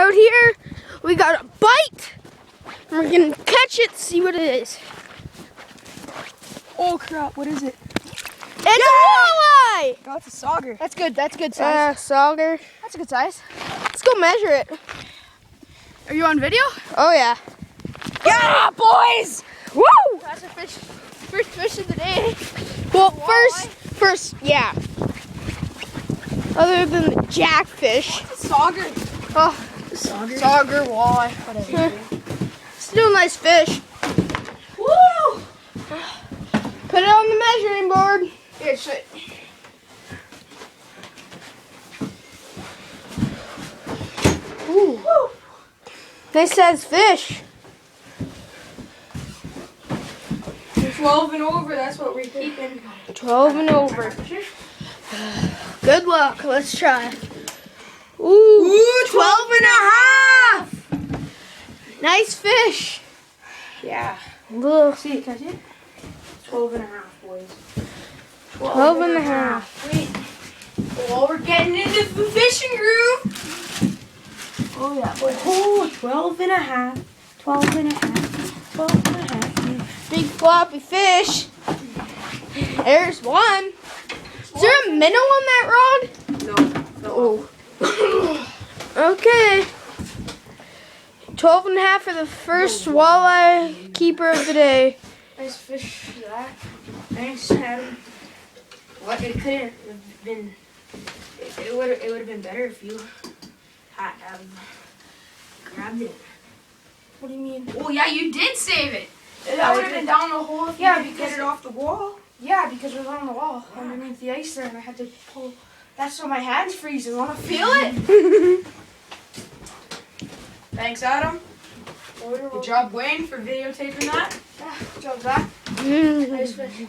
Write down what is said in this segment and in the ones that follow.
out here. We got a bite. And we're gonna catch it, see what it is. Oh crap, what is it? It's a walleye! Oh, it's a sauger. That's good size. Sauger. That's a good size. Let's go measure it. Are you on video? Oh yeah. Yeah, boys! Woo! That's our first fish of the day. Well, first, yeah. Other than the jackfish. Sauger. Oh, Sauger, walleye, whatever. still a nice fish. Woo! Put it on the measuring board. Here, shit. Ooh. Nice size fish. 12 and over, that's what we're keeping. 12 and over. Good luck. Let's try. Ooh, 12 and a half. Nice fish. Yeah. Look. See, can I see it? 12 and a half, boys. 12 and a half. Wait. Oh, we're getting into the fishing groove. Oh, yeah, boys. Oh, 12 and a half. 12 and a half. 12 and a half. Big floppy fish. There's one. Is there a minnow on that rod? No. Oh. Okay. 12 and a half for the first walleye keeper of the day. Nice fish for that. Nice. What? It couldn't have been. It would have been better if you had grabbed it. What do you mean? Oh yeah, you did save it. That would have been down the hole if you Yeah, didn't get it off the wall. Yeah, because it was on the wall underneath the ice there, and I had to pull. That's why my hands freeze. I want to feel it. Thanks, Adam. Good job, Wayne, for videotaping that. Yeah, good job, Zach. Nice fish.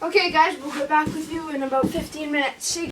Okay, guys, we'll get back with you in about 15 minutes. See.